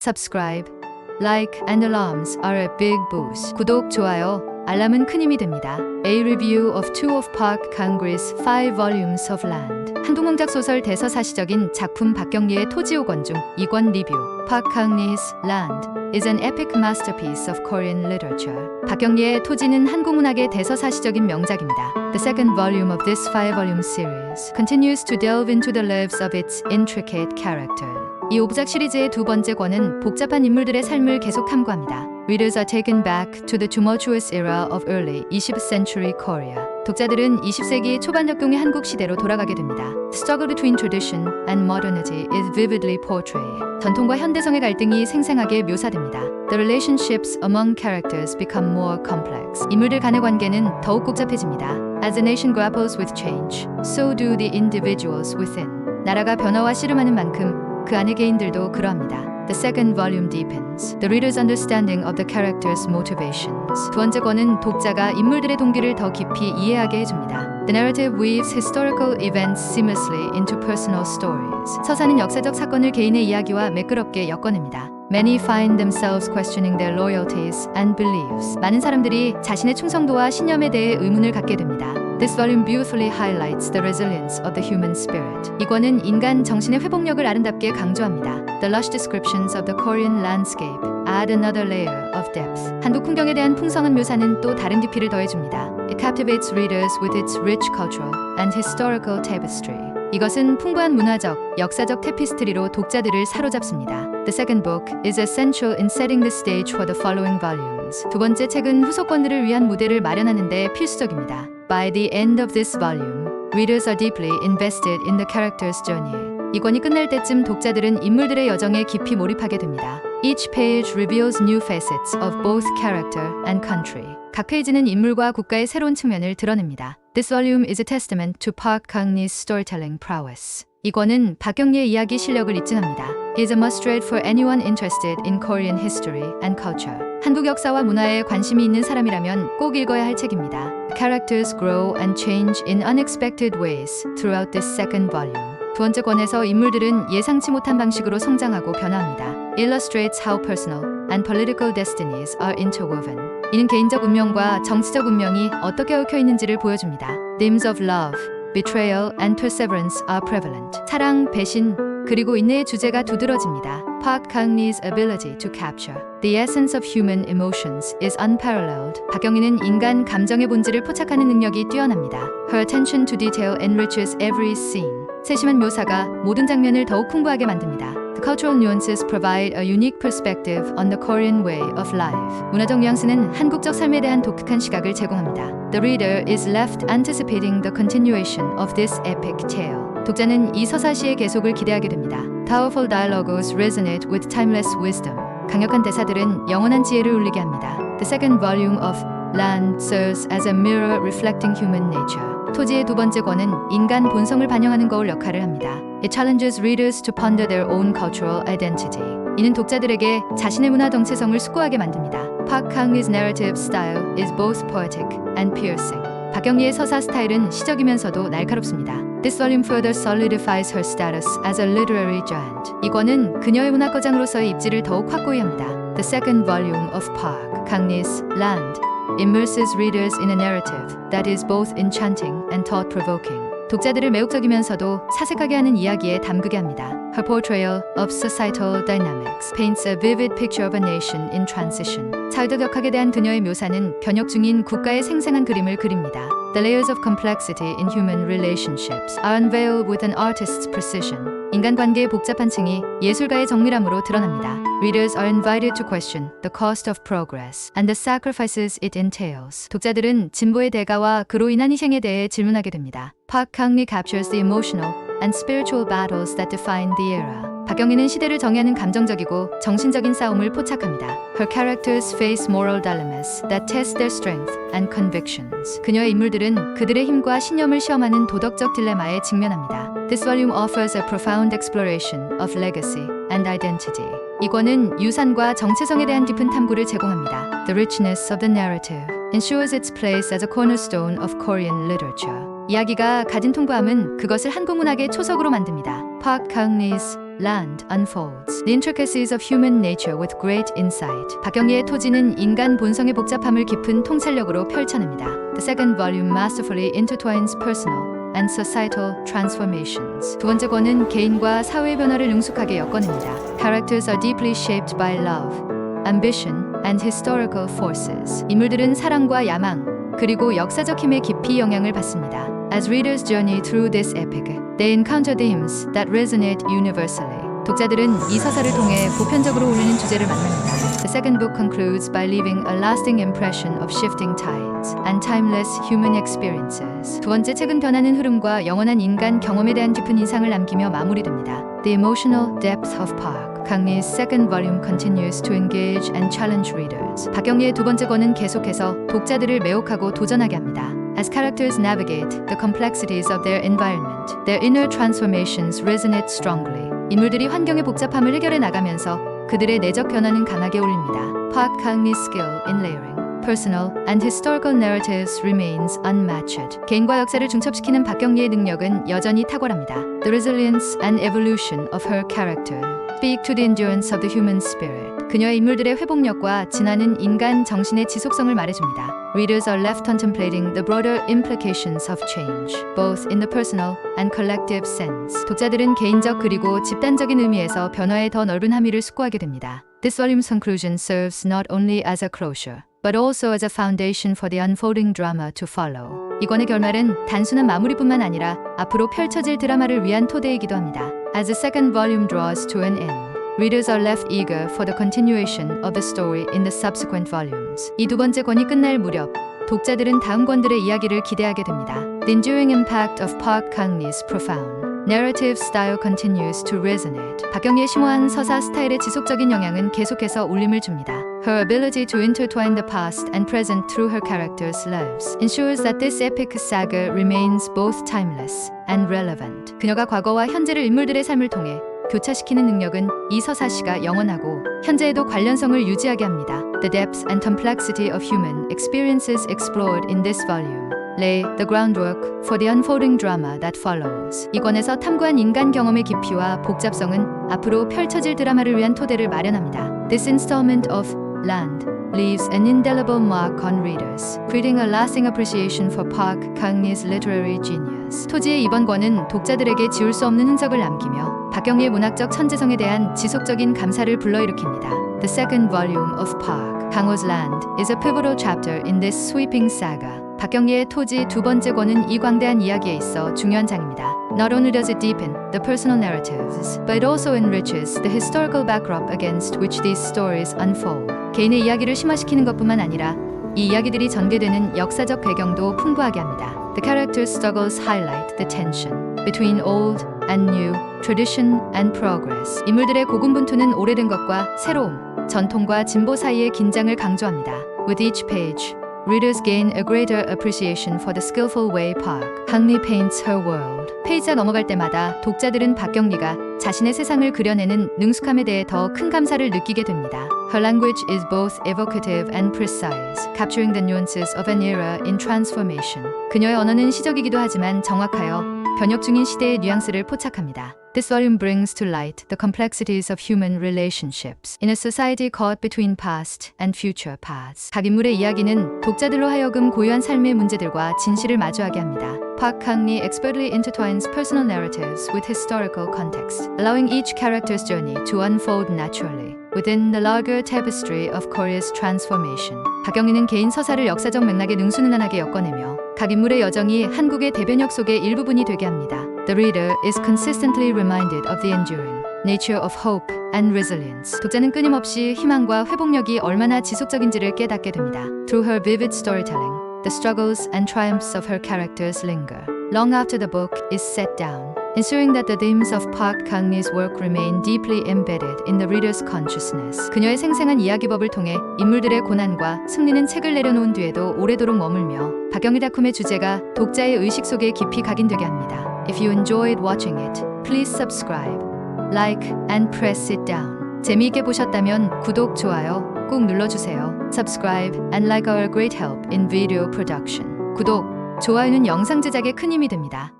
Subscribe, like, and alarms are a big boost. 구독, 좋아요, 알람은 큰 힘이 됩니다. A review of two of Park Kang-ri's 5 volumes of land. 한국문작 소설 대서사시적인 작품 박경리의 토지오건 중 2권 리뷰. Park Kang-ri's Land is an epic masterpiece of Korean literature. 박경리의 토지는 한국문학의 대서사시적인 명작입니다. The second volume of this 5-volume series continues to delve into the lives of its intricate characters. 이 5부작 시리즈의 두 번째 권은 복잡한 인물들의 삶을 계속 탐구합니다. Readers are taken back to the tumultuous era of early 20th century Korea. 독자들은 20세기 초반 역경의 한국 시대로 돌아가게 됩니다. The struggle between tradition and modernity is vividly portrayed. 전통과 현대성의 갈등이 생생하게 묘사됩니다. The relationships among characters become more complex. 인물들 간의 관계는 더욱 복잡해집니다. As the nation grapples with change, so do the individuals within. 나라가 변화와 씨름하는 만큼 그 안의 개인들도 그러합니다. The second volume deepens the reader's understanding of the character's motivations. 두 번째 권은 독자가 인물들의 동기를 더 깊이 이해하게 해줍니다. The narrative weaves historical events seamlessly into personal stories. 서사는 역사적 사건을 개인의 이야기와 매끄럽게 엮어냅니다. Many find themselves questioning their loyalties and beliefs. 많은 사람들이 자신의 충성도와 신념에 대해 의문을 갖게 됩니다. This volume beautifully highlights the resilience of the human spirit. 이 권은 인간 정신의 회복력을 아름답게 강조합니다. The lush descriptions of the Korean landscape add another layer of depth. 한국 풍경에 대한 풍성한 묘사는 또 다른 깊이를 더해줍니다. It captivates readers with its rich cultural and historical tapestry. 이것은 풍부한 문화적, 역사적 테피스트리로 독자들을 사로잡습니다. The second book is essential in setting the stage for the following volumes. 두 번째 책은 후속권들을 위한 무대를 마련하는 데 필수적입니다. By the end of this volume, readers are deeply invested in the character's journey. 이 권이 끝날 때쯤 독자들은 인물들의 여정에 깊이 몰입하게 됩니다. Each page reveals new facets of both character and country. 각 페이지는 인물과 국가의 새로운 측면을 드러냅니다. This volume is a testament to Park Kang-ri's storytelling prowess. 이 권은 박경리의 이야기 실력을 입증합니다. He is a must-read for anyone interested in Korean history and culture. 한국 역사와 문화에 관심이 있는 사람이라면 꼭 읽어야 할 책입니다. The characters grow and change in unexpected ways throughout this second volume. 두 번째 권에서 인물들은 예상치 못한 방식으로 성장하고 변화합니다. Illustrates how personal and political destinies are interwoven. 이는 개인적 운명과 정치적 운명이 어떻게 얽혀 있는지를 보여줍니다. Themes of love, betrayal, and perseverance are prevalent. 사랑, 배신, 그리고 인내의 주제가 두드러집니다. Park Kang-ri's ability to capture the essence of human emotions is unparalleled. 박경리는 인간 감정의 본질을 포착하는 능력이 뛰어납니다. Her attention to detail enriches every scene. 세심한 묘사가 모든 장면을 더욱 풍부하게 만듭니다. The cultural nuances provide a unique perspective on the Korean way of life. 문화적 뉘앙스는 한국적 삶에 대한 독특한 시각을 제공합니다. The reader is left anticipating the continuation of this epic tale. 독자는 이 서사시의 계속을 기대하게 됩니다. Powerful dialogues resonate with timeless wisdom. 강력한 대사들은 영원한 지혜를 울리게 합니다. The second volume of Land serves as a mirror reflecting human nature. 토지의 두 번째 권은 인간 본성을 반영하는 거울 역할을 합니다. It challenges readers to ponder their own cultural identity. 이는 독자들에게 자신의 문화 정체성을 숙고하게 만듭니다. Park Kang-ri's narrative style is both poetic and piercing. 박경리의 서사 스타일은 시적이면서도 날카롭습니다. This volume further solidifies her status as a literary giant. 이 권은 그녀의 문학거장으로서의 입지를 더욱 확고히 합니다. The second volume of Park Kang-ri's Land immerses readers in a narrative that is both enchanting and thought-provoking. 독자들을 매혹적이면서도 사색하게 하는 이야기에 담그게 합니다. Her portrayal of societal dynamics paints a vivid picture of a nation in transition. 사회적 역학에 대한 그녀의 묘사는 변혁 중인 국가의 생생한 그림을 그립니다. The layers of complexity in human relationships are unveiled with an artist's precision. 인간관계의 복잡한 층이 예술가의 정밀함으로 드러납니다. Readers are invited to question the cost of progress and the sacrifices it entails. 독자들은 진보의 대가와 그로 인한 희생에 대해 질문하게 됩니다. Park Kang-ri captures the emotional and spiritual battles that define the era. 박경리는 시대를 정의하는 감정적이고 정신적인 싸움을 포착합니다. Her characters face moral dilemmas that test their strength and convictions. 그녀의 인물들은 그들의 힘과 신념을 시험하는 도덕적 딜레마에 직면합니다. This volume offers a profound exploration of legacy and identity. 이 권은 유산과 정체성에 대한 깊은 탐구를 제공합니다. The richness of the narrative ensures its place as a cornerstone of Korean literature. 이야기가 가진 통부함은 그것을 한국 문학의 초석으로 만듭니다. Park Kang-ri's Land unfolds the intricacies of human nature with great insight. 박경리의 토지는 인간 본성의 복잡함을 깊은 통찰력으로 펼쳐냅니다. The second volume masterfully intertwines personal and societal transformations. 두 번째 권은 개인과 사회의 변화를 능숙하게 엮어냅니다. Characters are deeply shaped by love, ambition, and historical forces. 인물들은 사랑과 야망, 그리고 역사적 힘에 깊이 영향을 받습니다. As readers journey through this epic, they encounter themes that resonate universally. 독자들은 이 서사를 통해 보편적으로 울리는 주제를 만납니다. The second book concludes by leaving a lasting impression of shifting tides and timeless human experiences. 두 번째 책은 변하는 흐름과 영원한 인간 경험에 대한 깊은 인상을 남기며 마무리됩니다. The emotional depth of Park Kang-lee's second volume continues to engage and challenge readers. 박경리의 두 번째 권은 계속해서 독자들을 매혹하고 도전하게 합니다. As characters navigate the complexities of their environment, their inner transformations resonate strongly. 인물들이 환경의 복잡함을 해결해 나가면서 그들의 내적 변화는 강하게 울립니다. Park Kang-lee's skill in layering personal and historical narratives remains unmatched. 개인과 역사를 중첩시키는 박경리의 능력은 여전히 탁월합니다. The resilience and evolution of her character speak to the endurance of the human spirit. 그녀의 인물들의 회복력과 진화는 인간 정신의 지속성을 말해줍니다. Readers are left contemplating the broader implications of change, both in the personal and collective sense. 독자들은 개인적 그리고 집단적인 의미에서 변화의 더 넓은 함의를 숙고하게 됩니다. This volume's conclusion serves not only as a closure, but also as a foundation for the unfolding drama to follow. 이 권의 결말은 단순한 마무리뿐만 아니라 앞으로 펼쳐질 드라마를 위한 토대이기도 합니다. As the second volume draws to an end, readers are left eager for the continuation of the story in the subsequent volumes. 이 두 번째 권이 끝날 무렵, 독자들은 다음 권들의 이야기를 기대하게 됩니다. The enduring impact of Park Kang-lee's profound narrative style continues to resonate. 박경리의 심오한 서사 스타일의 지속적인 영향은 계속해서 울림을 줍니다. Her ability to intertwine the past and present through her characters' lives ensures that this epic saga remains both timeless and relevant. 그녀가 과거와 현재를 인물들의 삶을 통해 교차시키는 능력은 이 서사시가 영원하고 현재에도 관련성을 유지하게 합니다. The depth and complexity of human experiences explored in this volume lay the groundwork for the unfolding drama that follows. 이 권에서 탐구한 인간 경험의 깊이와 복잡성은 앞으로 펼쳐질 드라마를 위한 토대를 마련합니다. This installment of Land leaves an indelible mark on readers, creating a lasting appreciation for Park Kang-lee's literary genius. 토지의 이번 권은 독자들에게 지울 수 없는 흔적을 남기며 박경리의 문학적 천재성에 대한 지속적인 감사를 불러일으킵니다. The second volume of Park Kang-ho's Land is a pivotal chapter in this sweeping saga. 박경리의 토지 두 번째 권은 이 광대한 이야기에 있어 중요한 장입니다. Not only does it deepen the personal narratives, but it also enriches the historical backdrop against which these stories unfold. 개인의 이야기를 심화시키는 것뿐만 아니라 이 이야기들이 전개되는 역사적 배경도 풍부하게 합니다. The characters' struggles highlight the tension between old and new, tradition and progress. 인물들의 고군분투는 오래된 것과 새로움, 전통과 진보 사이의 긴장을 강조합니다. With each page, readers gain a greater appreciation for the skillful way Park Kang-lee paints her world. 페이지가 넘어갈 때마다 독자들은 박경리가 자신의 세상을 그려내는 능숙함에 대해 더 큰 감사를 느끼게 됩니다. Her language is both evocative and precise, capturing the nuances of an era in transformation. 그녀의 언어는 시적이기도 하지만 정확하여 변혁 중인 시대의 뉘앙스를 포착합니다. This volume brings to light the complexities of human relationships in a society caught between past and future paths. 각 인물의 이야기는 독자들로 하여금 고유한 삶의 문제들과 진실을 마주하게 합니다. Park Kang-lee expertly intertwines personal narratives with historical context, allowing each character's journey to unfold naturally within the larger tapestry of Korea's transformation. 박경리는 개인 서사를 역사적 맥락에 능수능란하게 엮어내며 각 인물의 여정이 한국의 대변역 속의 일부분이 되게 합니다. The reader is consistently reminded of the enduring nature of hope and resilience. 독자는 끊임없이 희망과 회복력이 얼마나 지속적인지를 깨닫게 됩니다. Through her vivid storytelling, the struggles and triumphs of her characters linger long after the book is set down, ensuring that the themes of Park Kang-lee's work remain deeply embedded in the reader's consciousness. 그녀의 생생한 이야기법을 통해 인물들의 고난과 승리는 책을 내려놓은 뒤에도 오래도록 머물며 박경리 작품의 주제가 독자의 의식 속에 깊이 각인되게 합니다. If you enjoyed watching it, please subscribe, like, and press it down. 재미있게 보셨다면 구독, 좋아요 꼭 눌러주세요. Subscribe and like our great help in video production. 구독, 좋아요는 영상 제작에 큰 힘이 됩니다.